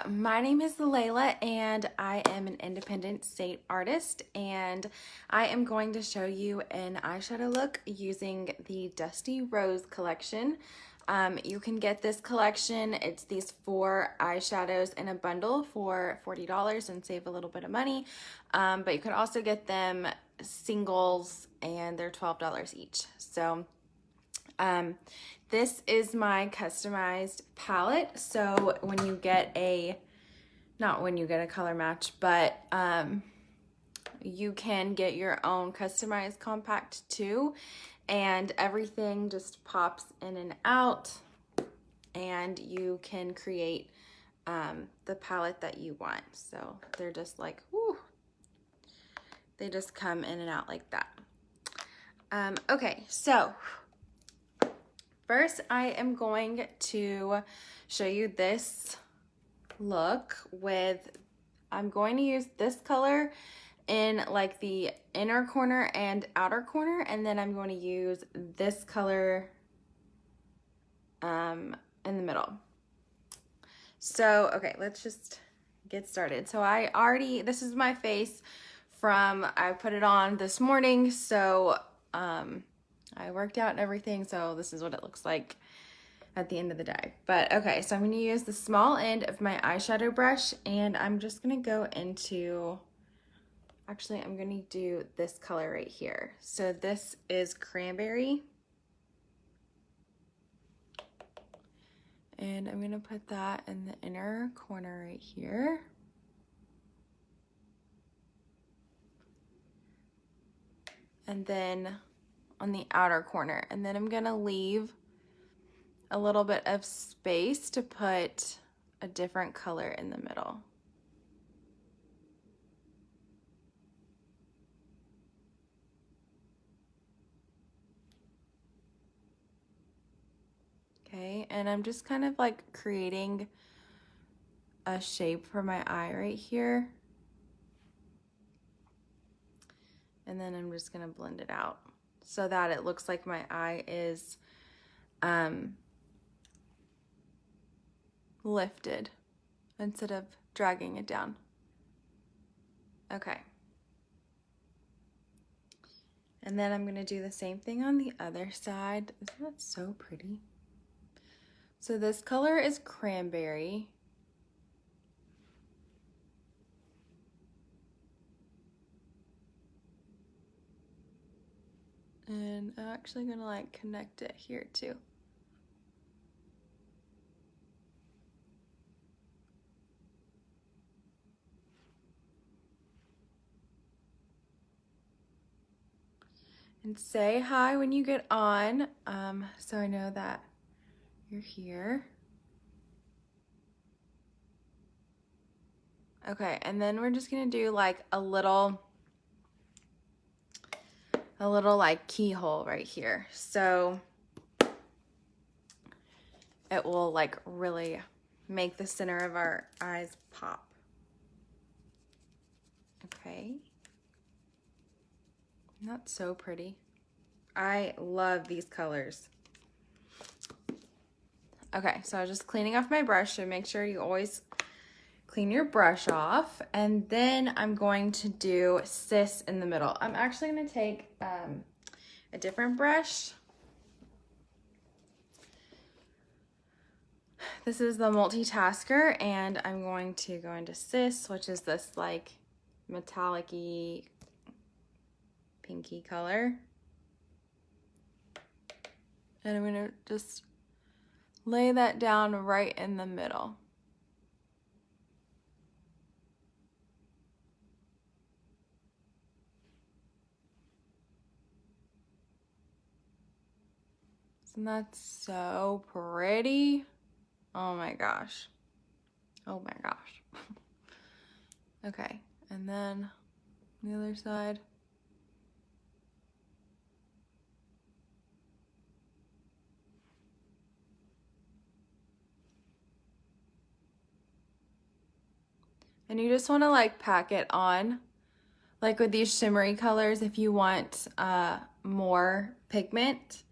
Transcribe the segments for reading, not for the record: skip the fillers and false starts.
my name is Layla and I am an independent state artist, and I am going to show you an eyeshadow look using the Dusty Rose collection. You can get this collection. It's these 4 eyeshadows in a bundle for $40 and save a little bit of money. But you can also get them singles and they're $12 each. So this is my customized palette. So when you get not when you get a color match, but you can get your own customized compact too. And everything just pops in and out, and you can create the palette that you want. So they're just like, whoo, they just come in and out like that. Okay, so first I am going to show you this look with, I'm going to use this color in like the inner corner and outer corner, and then I'm going to use this color in the middle. So, okay, let's just get started. So this is my face I put it on this morning, so I worked out and everything, so this is what it looks like at the end of the day. But okay, so I'm going to use the small end of my eyeshadow brush, and I'm just going to go into, actually I'm going to do this color right here. So this is Cranberry, and I'm going to put that in the inner corner right here. And then on the outer corner, and then I'm gonna leave a little bit of space to put a different color in the middle. Okay, and I'm just kind of like creating a shape for my eye right here. And then I'm just gonna blend it out so that it looks like my eye is lifted instead of dragging it down. Okay. And then I'm gonna do the same thing on the other side. Isn't that so pretty? So this color is Cranberry. And I'm actually gonna like connect it here too. And say hi when you get on, so I know that you're here. Okay, and then we're just gonna do like a little like keyhole right here. So it will like really make the center of our eyes pop. Okay. That's so pretty. I love these colors. Okay, so I was just cleaning off my brush, so make sure you always clean your brush off. And then I'm going to do Sis in the middle. I'm actually going to take a different brush. This is the multitasker, and I'm going to go into Sis, which is this like metallic-y pinky color. And I'm going to just lay that down right in the middle. Isn't that so pretty? Oh my gosh. Oh my gosh. Okay, and then the other side. And you just want to like pack it on, like with these shimmery colors. If you want more pigment,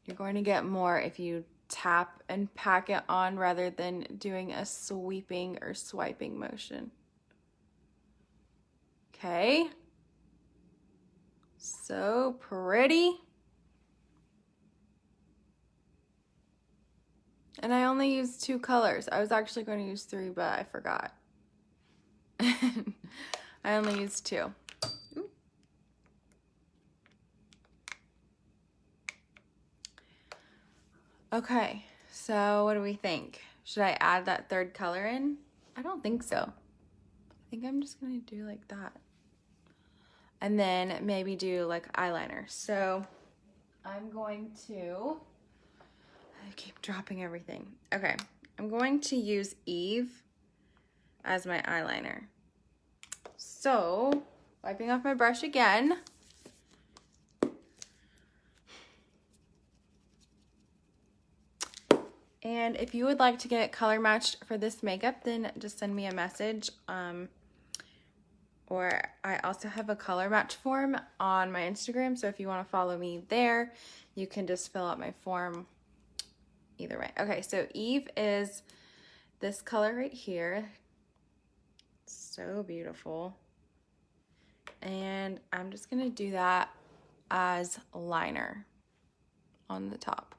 you're going to get more if you tap and pack it on rather than doing a sweeping or swiping motion. Okay. So pretty. And I only used 2 colors. I was actually going to use 3, but I forgot. I only used 2. Ooh. Okay, so what do we think? Should I add that 3rd color in? I don't think so. I think I'm just gonna do like that. And then maybe do like eyeliner. So I'm going to, I keep dropping everything. Okay, I'm going to use Eve as my eyeliner. So, wiping off my brush again. And if you would like to get color matched for this makeup, then just send me a message. Or I also have a color match form on my Instagram, so if you want to follow me there, you can just fill out my form either way. Okay, so Eve is this color right here. So beautiful. And I'm just gonna do that as liner on the top.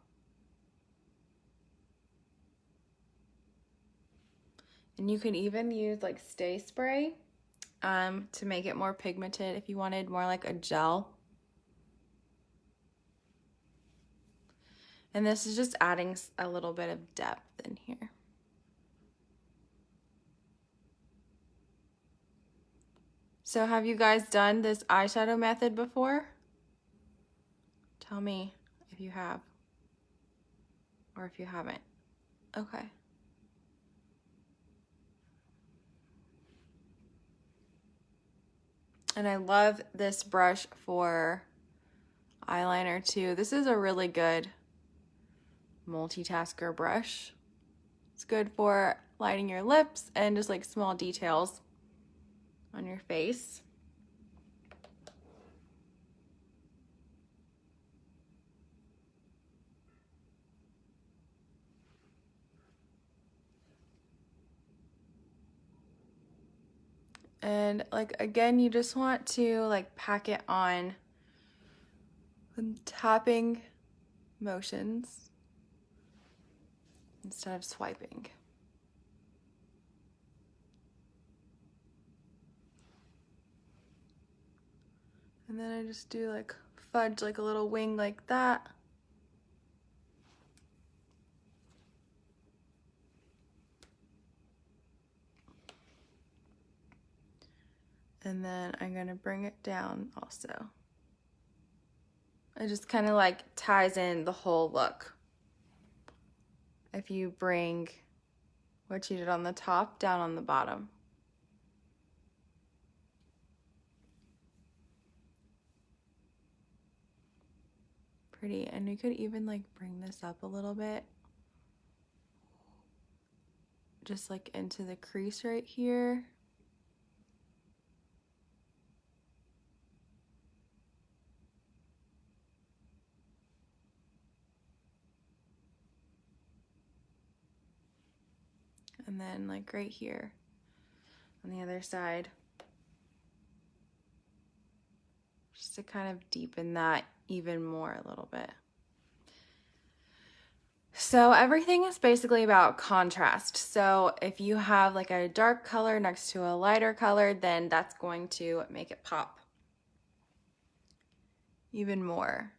And you can even use like Stay Spray to make it more pigmented if you wanted more like a gel. And this is just adding a little bit of depth in here. So have you guys done this eyeshadow method before? Tell me if you have or if you haven't. Okay. And I love this brush for eyeliner too. This is a really good multitasker brush. It's good for lining your lips and just like small details on your face. And like again, you just want to like pack it on with tapping motions instead of swiping. And then I just do like fudge like a little wing like that. And then I'm gonna bring it down also. It just kind of like ties in the whole look. If you bring what you did on the top down on the bottom. Pretty. And you could even like bring this up a little bit. Just like into the crease right here. And then like right here on the other side. Just to kind of deepen that even more a little bit. So everything is basically about contrast. So if you have like a dark color next to a lighter color, then that's going to make it pop even more.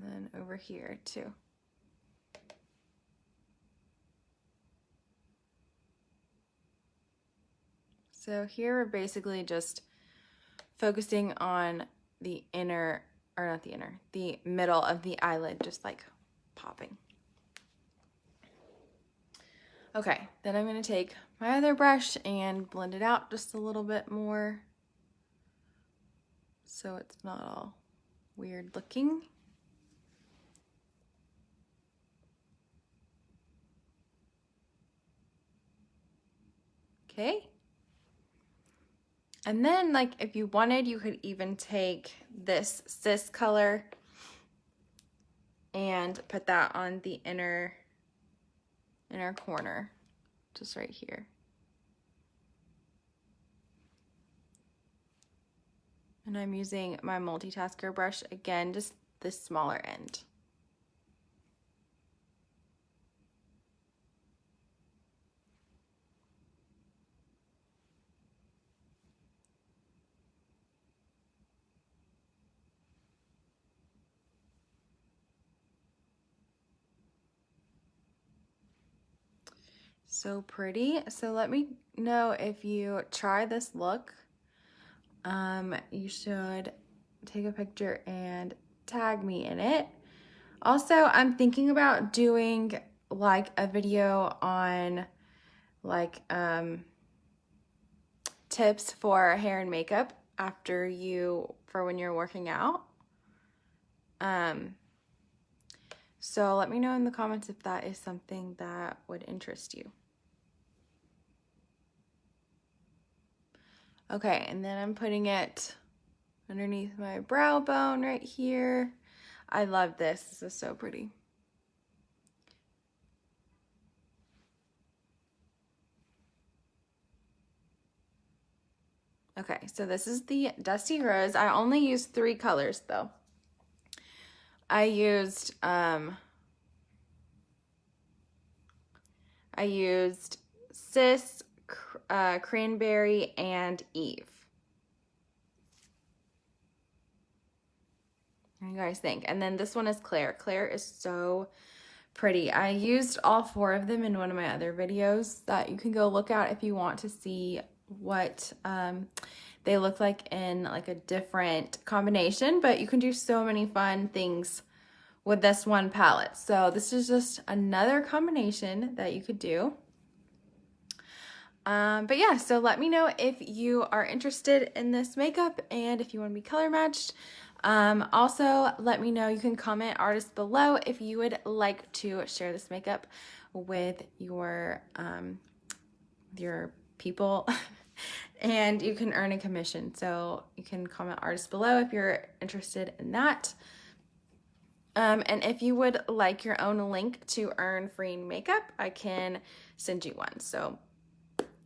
And then over here too. So here we're basically just focusing on the inner, or not the inner, the middle of the eyelid, just like popping. Okay, then I'm gonna take my other brush and blend it out just a little bit more so it's not all weird looking. Okay. And then, like, if you wanted, you could even take this Cis color and put that on the inner corner, just right here. And I'm using my multitasker brush again, just the smaller end. So pretty. So let me know if you try this look. You should take a picture and tag me in it. Also, I'm thinking about doing like a video on like tips for hair and makeup for when you're working out. So let me know in the comments if that is something that would interest you. Okay, and then I'm putting it underneath my brow bone right here. I love this. This is so pretty. Okay, so this is the Dusty Rose. I only used 3 colors though. I used Cis, Cranberry, and Eve. What do you guys think? And then this one is Claire. Claire is so pretty. I used all 4 of them in one of my other videos that you can go look at if you want to see what they look like in like a different combination, but you can do so many fun things with this one palette. So this is just another combination that you could do. But yeah, so let me know if you are interested in this makeup and if you want to be color matched. Also, let me know, you can comment artists below if you would like to share this makeup with your people and you can earn a commission. So you can comment artists below if you're interested in that. And if you would like your own link to earn free makeup, I can send you one. So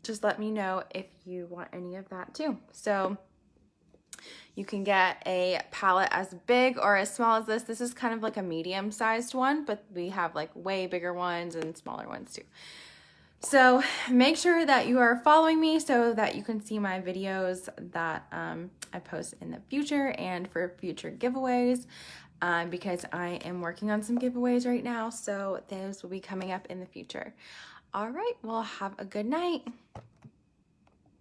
just let me know if you want any of that too. So you can get a palette as big or as small as this. This is kind of like a medium-sized one, but we have like way bigger ones and smaller ones too. So make sure that you are following me so that you can see my videos that I post in the future and for future giveaways, because I am working on some giveaways right now. So those will be coming up in the future. All right, well, have a good night.